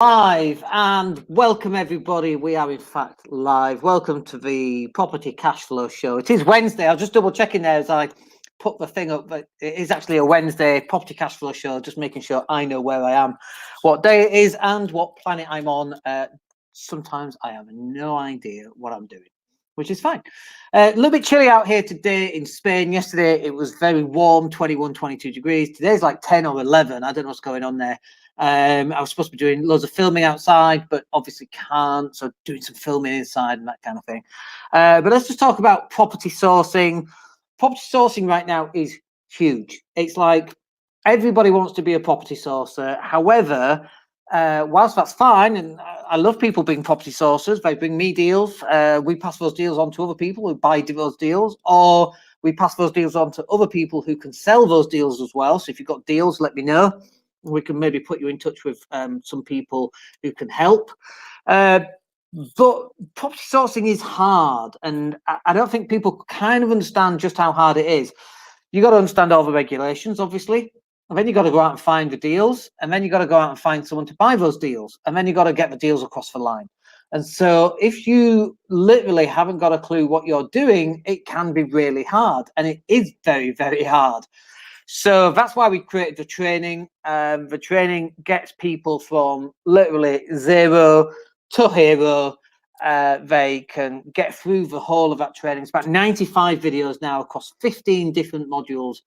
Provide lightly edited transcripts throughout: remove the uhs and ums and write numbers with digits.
Live and welcome everybody. We are in fact live. Welcome to the Property Cash Flow Show. It is Wednesday. I'll just double checking there as I put the thing up, but it is actually a Wednesday Property Cash Flow Show. Just making sure I know where I am, what day it is, and what planet I'm on. Sometimes I have no idea what I'm doing, which is fine. A little bit chilly out here today in Spain. Yesterday it was very warm, 21, 22 degrees. Today's like 10 or 11. I don't know what's going on there. I was supposed to be doing loads of filming outside, but obviously can't. So doing some filming inside and that kind of thing. But let's just talk about property sourcing. Property sourcing right now is huge. It's like everybody wants to be a property sourcer. However, whilst that's fine, and I love people being property sourcers, they bring me deals. We pass those deals on to other people who buy those deals, or we pass those deals on to other people who can sell those deals as well. So if you've got deals, let me know. We can maybe put you in touch with some people who can help. But property sourcing is hard, and I don't think people kind of understand just how hard it is. You got to understand all the regulations, obviously, and then you got to go out and find the deals, and then you got to go out and find someone to buy those deals, and then you got to get the deals across the line. And so if you literally haven't got a clue what you're doing, it can be really hard, and it is very, very hard. So that's why we created the training. The training gets people from literally zero to hero. They can get through the whole of that training. It's about 95 videos now across 15 different modules.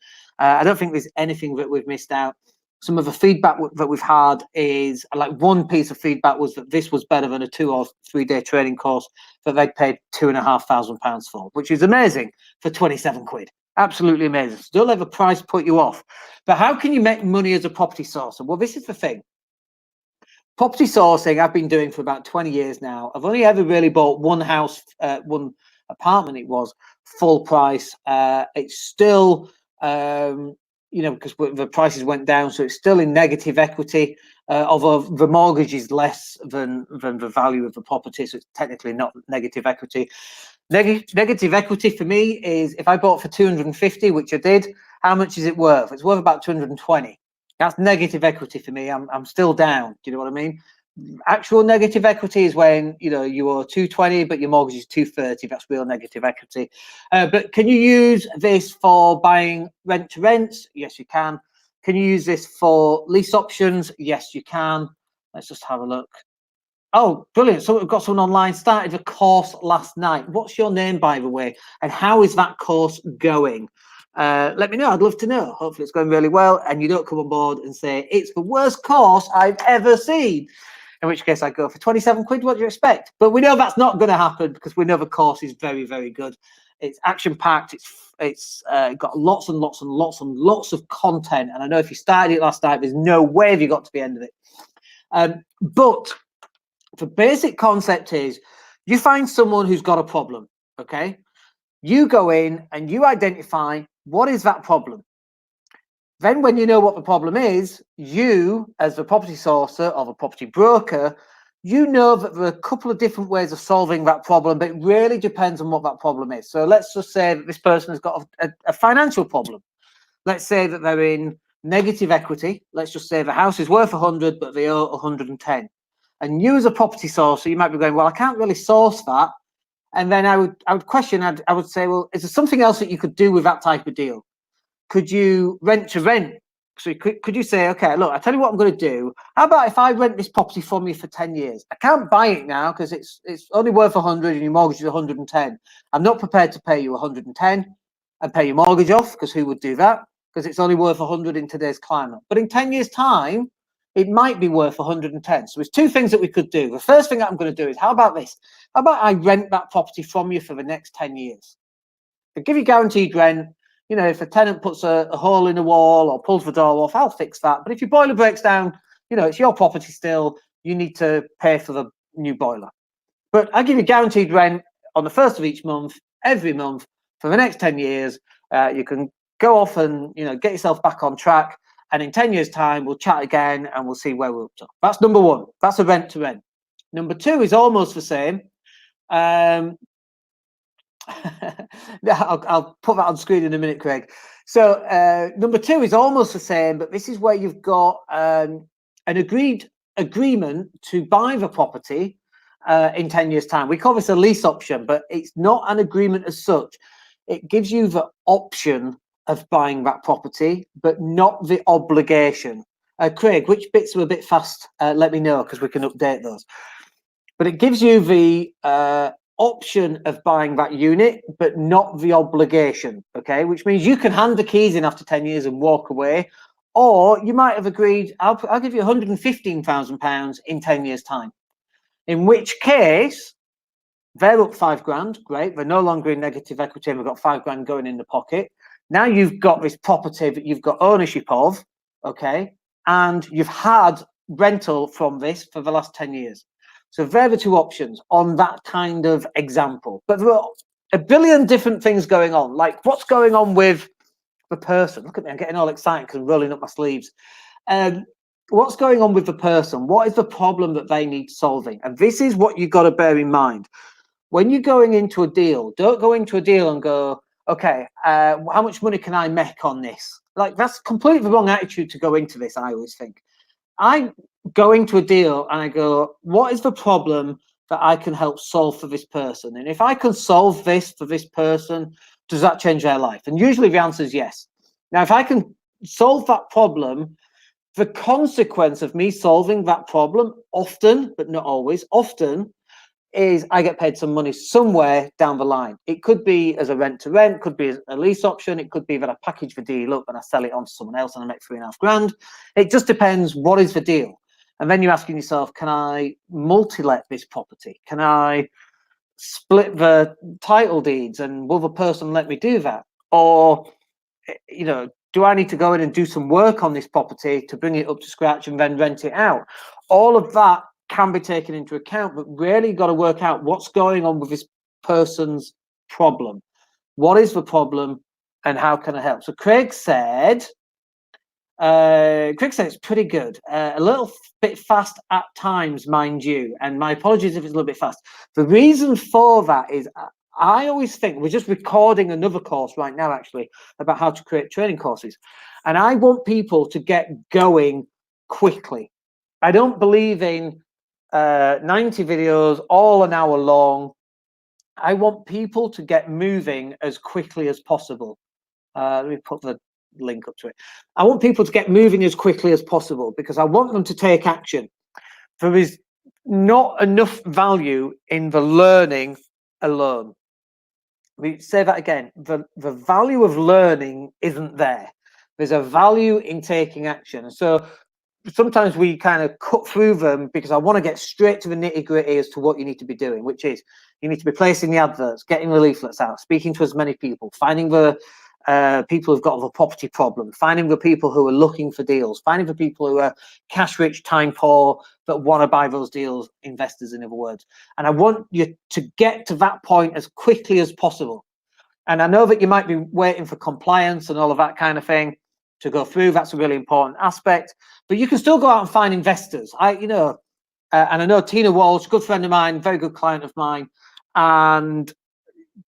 I don't think there's anything that we've missed out. Some of the feedback that we've had is like one piece of feedback was that this was better than a 2 or 3 day training course that they'd paid £2,500 for, which is amazing for 27 quid. Absolutely amazing. So don't let the price put you off. But how can you make money as a property sourcer? Well, this is the thing. Property sourcing I've been doing for about 20 years now. I've only ever really bought one house, one apartment. It was full price. It's still, because the prices went down, so it's still in negative equity. Although the mortgage is less than the value of the property, so it's technically not negative equity. Negative equity for me is if I bought for 250, which I did, how much is it worth? It's worth about 220. That's negative equity for me. I'm still down. Do you know what I mean? Actual negative equity is when you owe 220, but your mortgage is 230. That's real negative equity. But can you use this for buying rent to rents? Yes, you can. Can you use this for lease options? Yes, you can. Let's just have a look. Oh, brilliant. So we've got someone online, started a course last night. What's your name, by the way? And how is that course going? Let me know. I'd love to know. Hopefully it's going really well. And you don't come on board and say, it's the worst course I've ever seen. In which case I go for 27 quid. What do you expect? But we know that's not going to happen because we know the course is very, very good. It's action-packed. It's got lots and lots and lots and lots of content. And I know if you started it last night, there's no way have you got to the end of it. But the basic concept is you find someone who's got a problem, okay? You go in and you identify what is that problem. Then when you know what the problem is, you, as the property sourcer or the property broker, you know that there are a couple of different ways of solving that problem, but it really depends on what that problem is. So let's just say that this person has got a financial problem. Let's say that they're in negative equity. Let's just say the house is worth 100, but they owe 110. And you as a property sourcer, you might be going, well, I can't really source that. And then I would question, I would say, well, is there something else that you could do with that type of deal? Could you rent to rent? So could you say, okay, look, I tell you what I'm going to do. How about if I rent this property from you for 10 years? I can't buy it now because it's only worth 100 and your mortgage is 110. I'm not prepared to pay you 110 and pay your mortgage off because who would do that? Because it's only worth 100 in today's climate. But in 10 years' time, it might be worth 110. So there's two things that we could do. The first thing that I'm going to do is, how about this? How about I rent that property from you for the next 10 years? I give you guaranteed rent. If a tenant puts a hole in the wall or pulls the door off, I'll fix that. But if your boiler breaks down, it's your property still. You need to pay for the new boiler. But I give you guaranteed rent on the first of each month, every month, for the next 10 years. You can go off and, get yourself back on track. And in 10 years' time, we'll chat again and we'll see where we're up to. That's number one. That's a rent to rent. Number two is almost the same. I'll put that on screen in a minute, Craig. So number two is almost the same, but this is where you've got an agreed agreement to buy the property in 10 years' time. We call this a lease option, but it's not an agreement as such. It gives you the option of buying that property, but not the obligation. Craig, which bits are a bit fast? Let me know, because we can update those. But it gives you the option of buying that unit, but not the obligation, okay? Which means you can hand the keys in after 10 years and walk away, or you might have agreed, I'll give you £115,000 in 10 years' time. In which case, they're up £5,000, great. They're no longer in negative equity and they've got £5,000 going in the pocket. Now you've got this property that you've got ownership of, okay? And you've had rental from this for the last 10 years. So they're the two options on that kind of example. But there are a billion different things going on. Like what's going on with the person? Look at me, I'm getting all excited because I'm rolling up my sleeves. What's going on with the person? What is the problem that they need solving? And this is what you've got to bear in mind. When you're going into a deal, don't go into a deal and go, okay, how much money can I make on this? Like that's completely the wrong attitude to go into this, I always think. I go into a deal and I go, what is the problem that I can help solve for this person? And if I can solve this for this person, does that change their life? And usually the answer is yes. Now, if I can solve that problem, the consequence of me solving that problem often, but not always, often is I get paid some money somewhere down the line. It could be as a rent to rent, could be as a lease option, it could be that I package the deal up and I sell it on to someone else and I make £3,500. It just depends what is the deal. And then you're asking yourself, can I multi-let this property? Can I split the title deeds and will the person let me do that? Or, you know, do I need to go in and do some work on this property to bring it up to scratch and then rent it out? All of that can be taken into account, but really got to work out what's going on with this person's problem. What is the problem and how can I help? So Craig said it's pretty good. A little bit fast at times, mind you, and my apologies if it's a little bit fast. The reason for that is I always think we're just recording another course right now, actually, about how to create training courses. And I want people to get going quickly. I don't believe in 90 videos, all an hour long. I want people to get moving as quickly as possible. Let me put the link up to it. I want people to get moving as quickly as possible because I want them to take action. There is not enough value in the learning alone. We say that again. The value of learning isn't there. There's a value in taking action. So sometimes we kind of cut through them because I want to get straight to the nitty-gritty as to what you need to be doing, which is you need to be placing the adverts, getting the leaflets out, speaking to as many people, finding the people who've got the property problem, finding the people who are looking for deals, finding the people who are cash rich, time poor, that want to buy those deals, investors in other words. And I want you to get to that point as quickly as possible. And I know that you might be waiting for compliance and all of that kind of thing to go through. That's a really important aspect, but you can still go out and find investors. And I know Tina Walsh, good friend of mine, very good client of mine, and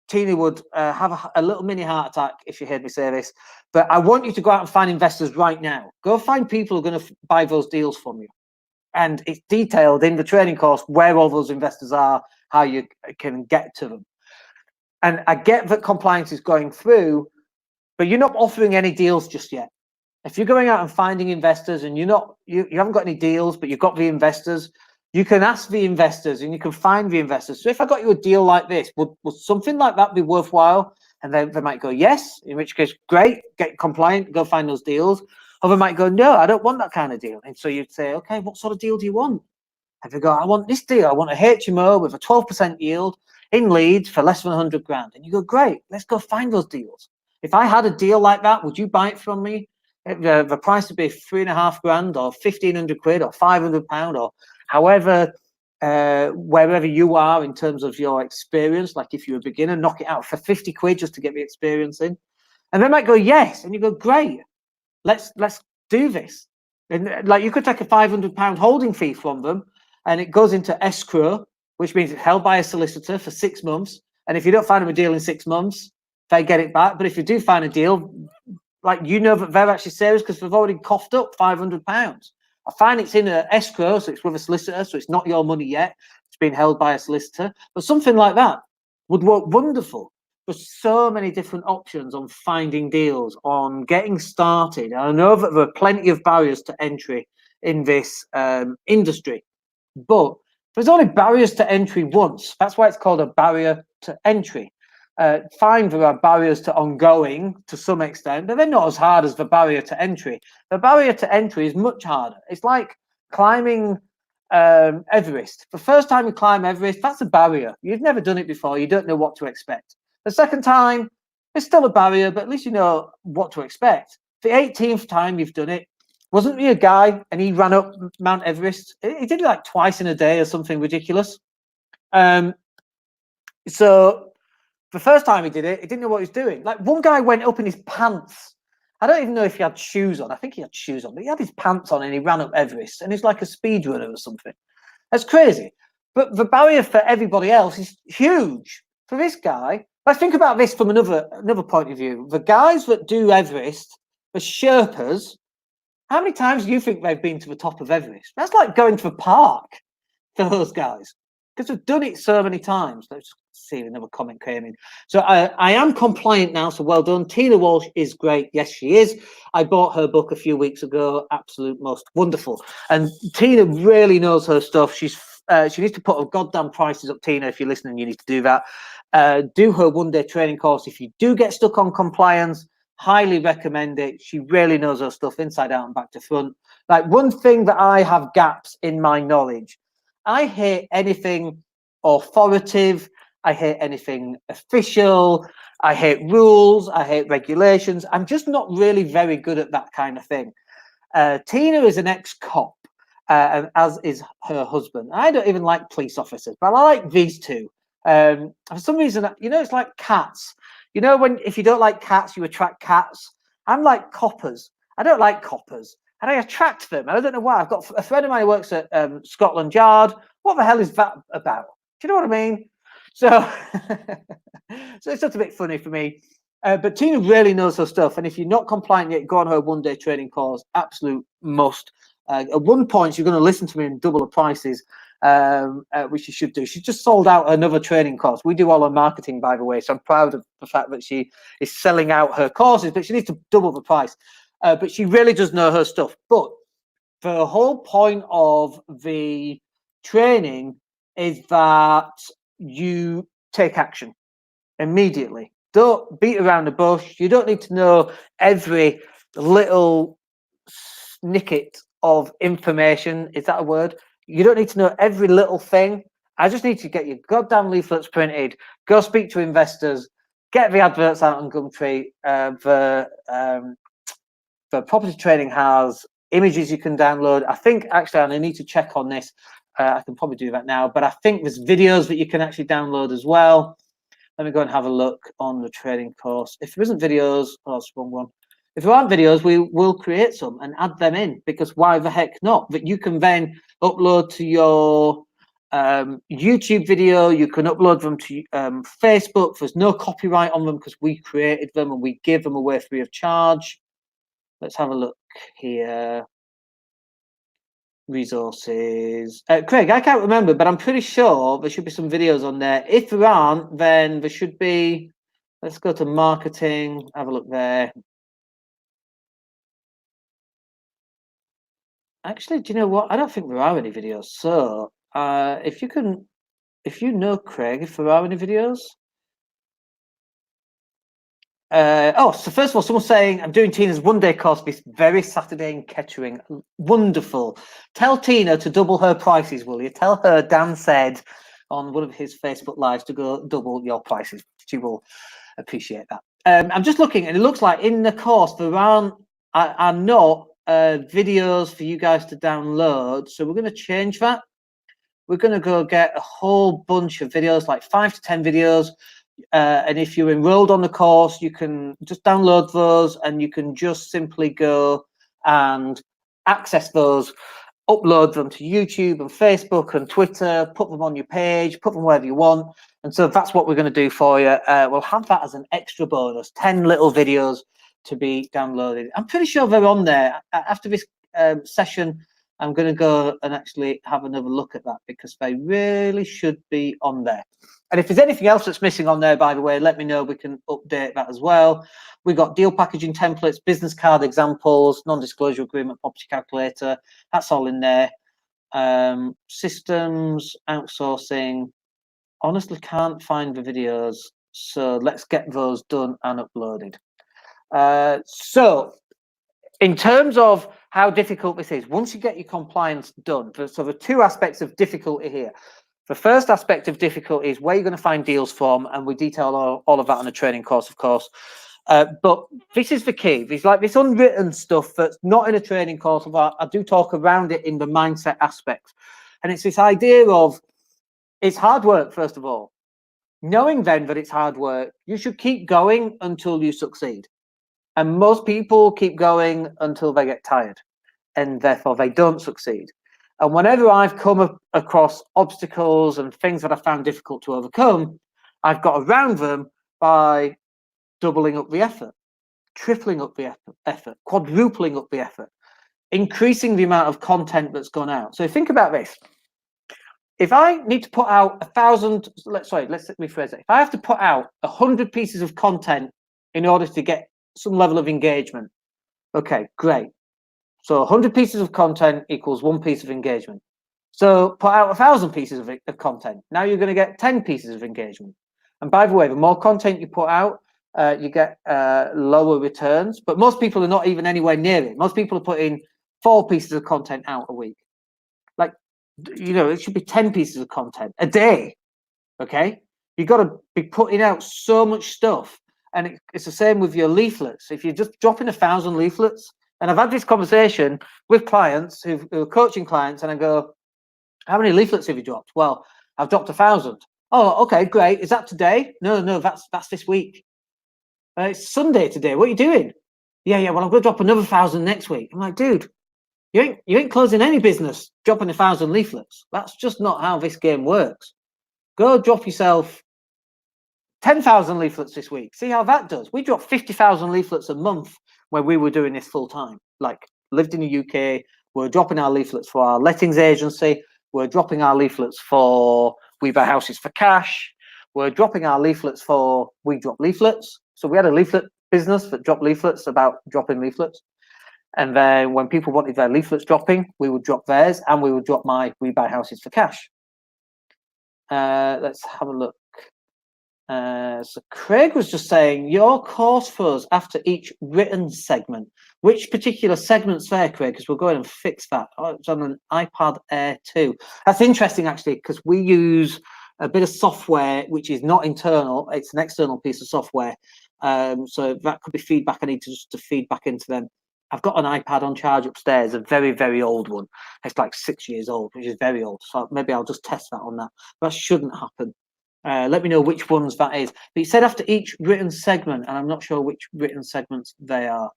Tina would have a little mini heart attack if she heard me say this, but I want you to go out and find investors right now. Go find people who are going to buy those deals from you. And it's detailed in the training course where all those investors are, how you can get to them. And I get that compliance is going through, but you're not offering any deals just yet. If you're going out and finding investors and you haven't got any deals, but you've got the investors, you can ask the investors and you can find the investors. So if I got you a deal like this, would something like that be worthwhile? And then they might go, yes, in which case, great, get compliant, go find those deals. Or they might go, no, I don't want that kind of deal. And so you'd say, okay, what sort of deal do you want? And they go, I want this deal. I want a HMO with a 12% yield in Leeds for less than 100 grand. And you go, great, let's go find those deals. If I had a deal like that, would you buy it from me? The price would be 3.5 grand or 1,500 quid or 500 pound or however, wherever you are in terms of your experience. Like if you're a beginner, knock it out for 50 quid just to get the experience in. And they might go, yes. And you go, great, let's do this. And like you could take a 500 pound holding fee from them and it goes into escrow, which means it's held by a solicitor for 6 months. And if you don't find them a deal in 6 months, they get it back. But if you do find a deal, like, you know that they're actually serious because they've already coughed up 500 pounds. I find it's in an escrow, so it's with a solicitor, so it's not your money yet. It's being held by a solicitor. But something like that would work wonderful. There's so many different options on finding deals, on getting started. And I know that there are plenty of barriers to entry in this industry, but there's only barriers to entry once. That's why it's called a barrier to entry. Fine, there are barriers to ongoing to some extent, but they're not as hard as the barrier to entry. The barrier to entry is much harder. It's like climbing Everest. The first time you climb Everest, that's a barrier. You've never done it before. You don't know what to expect. The second time, it's still a barrier, but at least you know what to expect. The 18th time you've done it, wasn't he a guy and he ran up Mount Everest? He did it like twice in a day or something ridiculous. So the first time he did it, he didn't know what he was doing. Like one guy went up in his pants. I don't even know if he had shoes on. I think he had shoes on, but he had his pants on and he ran up Everest and he's like a speedrunner or something. That's crazy. But the barrier for everybody else is huge. For this guy, let's think about this from another point of view. The guys that do Everest, the Sherpas, how many times do you think they've been to the top of Everest? That's like going to the park for those guys because they've done it so many times. Let's see another comment came in. So I am compliant now, so well done. Tina Walsh is great. Yes, she is. I bought her book a few weeks ago. Absolute most wonderful. And Tina really knows her stuff. She needs to put her goddamn prices up. Tina, if you're listening, you need to do that. Do her one-day training course. If you do get stuck on compliance, highly recommend it. She really knows her stuff inside out and back to front. Like one thing that I have gaps in my knowledge, I hate anything authoritative. I hate anything official. I hate rules. I hate regulations. I'm just not really very good at that kind of thing. Tina is an ex-cop, as is her husband. I don't even like police officers, but I like these two. For some reason, it's like cats. If you don't like cats, you attract cats. I'm like coppers. I don't like coppers, and I attract them. And I don't know why. I've got a friend of mine who works at Scotland Yard. What the hell is that about? Do you know what I mean? So, so it's just a bit funny for me. But Tina really knows her stuff. And if you're not compliant yet, go on her one-day training course. Absolute must. At one point, you're going to listen to me and double the prices. Which she should do. She just sold out another training course. We do all her marketing, by the way, so I'm proud of the fact that she is selling out her courses, but she needs to double the price. But she really does know her stuff. But the whole point of the training is that you take action immediately. Don't beat around the bush. You don't need to know every little snicket of information. Is that a word? You don't need to know every little thing. I just need to get your goddamn leaflets printed, go speak to investors, get the adverts out on Gumtree. The property training has images you can download. I think actually, and I need to check on this. I can probably do that now, but I think there's videos that you can actually download as well. Let me go and have a look on the training course. If there isn't videos, oh, that's the wrong one. If there aren't videos, we will create some and add them in, because why the heck not? That you can then upload to your YouTube video. You can upload them to Facebook. There's no copyright on them because we created them and we give them away free of charge. Let's have a look here. Resources. Craig, I can't remember, but I'm pretty sure there should be some videos on there. If there aren't, then there should be. Let's go to marketing, have a look there. Actually, do you know what? I don't think there are any videos. So if you know, Craig, if there are any videos. So first of all, someone's saying, I'm doing Tina's one-day course this very Saturday in Kettering. Wonderful. Tell Tina to double her prices, will you? Tell her Dan said on one of his Facebook Lives to go double your prices. She will appreciate that. I'm just looking, and it looks like in the course there are not videos for you guys to download. So we're going to change that. We're going to go get a whole bunch of videos, like 5 to 10 videos. And if you're enrolled on the course, you can just download those and you can just simply go and access those, upload them to YouTube and Facebook and Twitter, put them on your page, put them wherever you want. And so that's what we're going to do for you. We'll have that as an extra bonus, 10 little videos to be downloaded. I'm pretty sure they're on there. After this session, I'm going to go and actually have another look at that because they really should be on there. And if there's anything else that's missing on there, by the way, let me know. We can update that as well. We've got deal packaging templates, business card examples, non-disclosure agreement, property calculator. That's all in there. Systems, outsourcing. Honestly, can't find the videos. So let's get those done and uploaded. So in terms of how difficult this is, once you get your compliance done, so the two aspects of difficulty here. The first aspect of difficulty is where you're going to find deals from, and we detail all of that on the training course, of course. But this is the key. There's like this unwritten stuff that's not in a training course. I do talk around it in the mindset aspect. And it's this idea of it's hard work, first of all. Knowing then that it's hard work, you should keep going until you succeed. And most people keep going until they get tired, and therefore they don't succeed. And whenever I've come across obstacles and things that I found difficult to overcome, I've got around them by doubling up the effort, tripling up the effort, quadrupling up the effort, increasing the amount of content that's gone out. So think about this. If I need to put out 1,000, let's rephrase it. If I have to put out 100 pieces of content in order to get some level of engagement, okay, great. So 100 pieces of content equals 1 piece of engagement. So put out 1,000 pieces of content. Now you're going to get 10 pieces of engagement. And by the way, the more content you put out, you get lower returns. But most people are not even anywhere near it. Most people are putting 4 pieces of content out a week. Like, you know, it should be 10 pieces of content a day. Okay, you've got to be putting out so much stuff. And it's the same with your leaflets. If you're just dropping 1,000 leaflets, and I've had this conversation with clients who are coaching clients, and I go, how many leaflets have you dropped? Well, I've dropped 1,000. Oh, okay, great. Is that today? No, that's this week. It's Sunday today. What are you doing? Yeah. Well, I'm going to drop another 1,000 next week. I'm like, dude, you ain't closing any business dropping 1,000 leaflets. That's just not how this game works. Go drop yourself 10,000 leaflets this week. See how that does. We dropped 50,000 leaflets a month when we were doing this full time. Like, lived in the UK, we're dropping our leaflets for our lettings agency. We're dropping our leaflets for We Buy Houses for Cash. We're dropping our leaflets for We Drop Leaflets. So we had a leaflet business that dropped leaflets about dropping leaflets. And then when people wanted their leaflets dropping, we would drop theirs, and we would drop my We Buy Houses for Cash. Let's have a look. So Craig was just saying, your course for us after each written segment. Which particular segment's there, Craig? Because we'll go ahead and fix that. Oh, it's on an iPad Air 2. That's interesting, actually, because we use a bit of software which is not internal. It's an external piece of software. So that could be feedback I need to feed back into them. I've got an iPad on charge upstairs, a very, very old one. It's like 6 years old, which is very old. So maybe I'll just test that on that. That shouldn't happen. Let me know which ones that is. But you said after each written segment, and I'm not sure which written segments they are.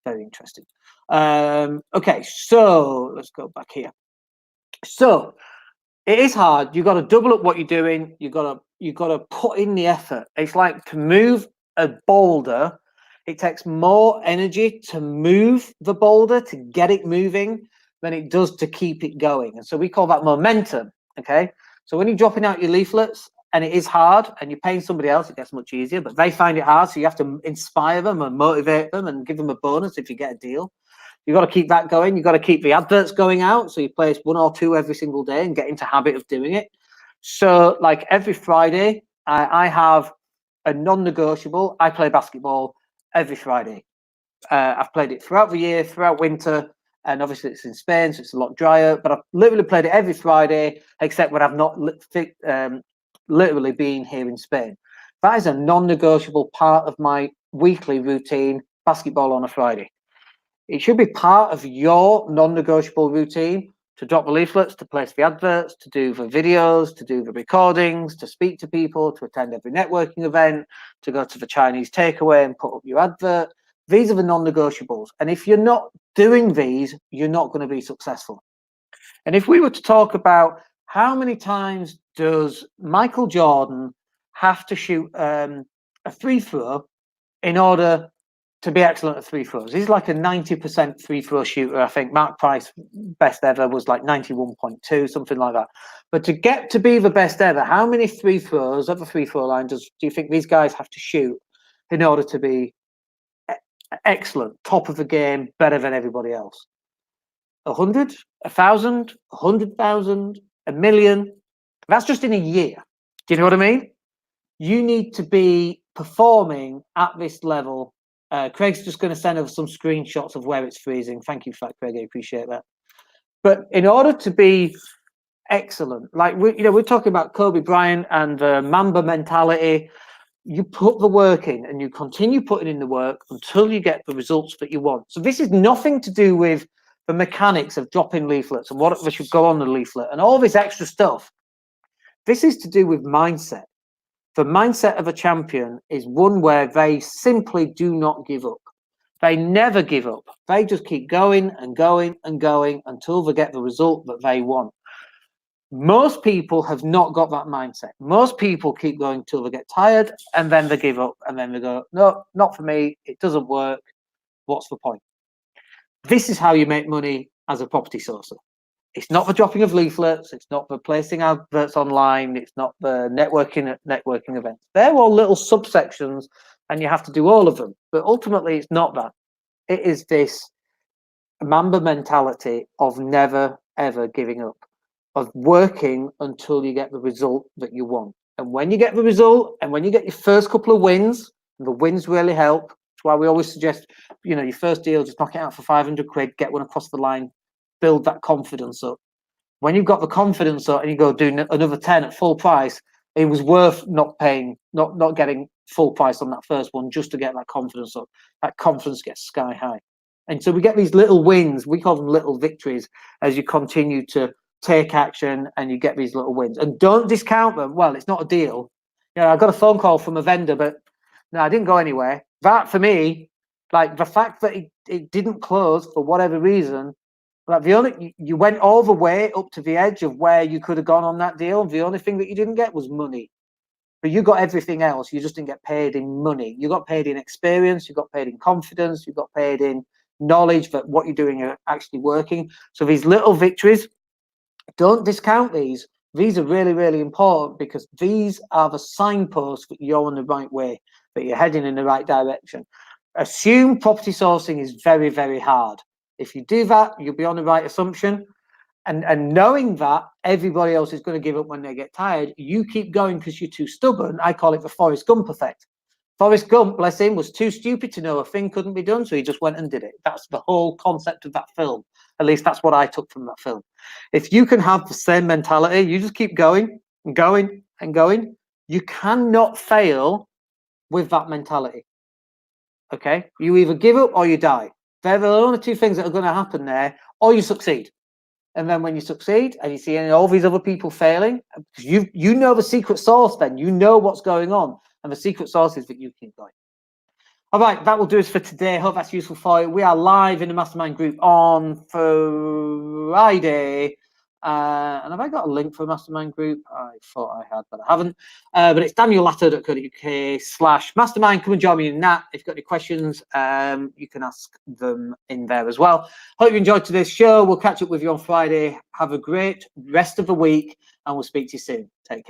Very interesting. Okay, so let's go back here. So it is hard. You've got to double up what you're doing. You've got to put in the effort. It's like to move a boulder. It takes more energy to move the boulder, to get it moving, than it does to keep it going. And so we call that momentum. Okay. So when you're dropping out your leaflets, and it is hard, and you're paying somebody else, it gets much easier, but they find it hard. So you have to inspire them and motivate them and give them a bonus if you get a deal. You've got to keep that going. You've got to keep the adverts going out. So you place 1 or 2 every single day and get into habit of doing it. So like every Friday, I have a non-negotiable. I play basketball every Friday. I've played it throughout the year, throughout winter, and obviously it's in Spain, so it's a lot drier, but I've literally played it every Friday, except when I've not literally being here in Spain. That is a non-negotiable part of my weekly routine, basketball on a Friday. It should be part of your non-negotiable routine to drop the leaflets, to place the adverts, to do the videos, to do the recordings, to speak to people, to attend every networking event, to go to the Chinese takeaway and put up your advert. These are the non-negotiables. And if you're not doing these, you're not going to be successful. And if we were to talk about how many times does Michael Jordan have to shoot a free throw in order to be excellent at free throws. He's like a 90% free throw shooter. I think Mark Price best ever was like 91.2, something like that. But to get to be the best ever, how many free throws at the free throw line do you think these guys have to shoot in order to be excellent, top of the game, better than everybody else? 100, 1,000, 100,000, a million? That's just in a year. Do you know what I mean? You need to be performing at this level. Craig's just going to send us some screenshots of where it's freezing. Thank you for that, Craig. I appreciate that. But in order to be excellent, like we're talking about Kobe Bryant and the Mamba mentality. You put the work in and you continue putting in the work until you get the results that you want. So this is nothing to do with the mechanics of dropping leaflets and what should go on the leaflet and all this extra stuff. This is to do with mindset. The mindset of a champion is one where they simply do not give up. They never give up. They just keep going and going and going until they get the result that they want. Most people have not got that mindset. Most people keep going till they get tired and then they give up and then they go, no, not for me. It doesn't work. What's the point? This is how you make money as a property sourcer. It's not the dropping of leaflets. It's not the placing adverts online. It's not the networking events. They're all little subsections and you have to do all of them. But ultimately, it's not that. It is this Mamba mentality of never, ever giving up, of working until you get the result that you want. And when you get the result and when you get your first couple of wins, and the wins really help. That's why we always suggest, your first deal, just knock it out for 500 quid, get one across the line, build that confidence up. When you've got the confidence up and you go do another 10 at full price, it was worth not paying, not getting full price on that first one just to get that confidence up. That confidence gets sky high. And so we get these little wins, we call them little victories, as you continue to take action and you get these little wins. And don't discount them. Well, it's not a deal. I got a phone call from a vendor, but no, I didn't go anywhere. That for me, like the fact that it didn't close for whatever reason, like you went all the way up to the edge of where you could have gone on that deal. The only thing that you didn't get was money. But you got everything else. You just didn't get paid in money. You got paid in experience. You got paid in confidence. You got paid in knowledge that what you're doing are actually working. So these little victories, don't discount these. These are really, really important because these are the signposts that you're on the right way, that you're heading in the right direction. Assume property sourcing is very, very hard. If you do that, you'll be on the right assumption. And knowing that everybody else is going to give up when they get tired, you keep going because you're too stubborn. I call it the Forrest Gump effect. Forrest Gump, bless him, was too stupid to know a thing couldn't be done, so he just went and did it. That's the whole concept of that film. At least that's what I took from that film. If you can have the same mentality, you just keep going and going and going. You cannot fail with that mentality. Okay? You either give up or you die. They're the only two things that are going to happen there, or you succeed. And then when you succeed and you see all these other people failing, you know the secret sauce then. You know what's going on. And the secret sauce is that you keep going. All right, that will do us for today. Hope that's useful for you. We are live in the Mastermind group on Friday. And have I got a link for a Mastermind group? I thought I had, but I haven't. But it's daniellatto.co.uk/mastermind. Come and join me in that. If you've got any questions, you can ask them in there as well. Hope you enjoyed today's show. We'll catch up with you on Friday. Have a great rest of the week, and we'll speak to you soon. Take care.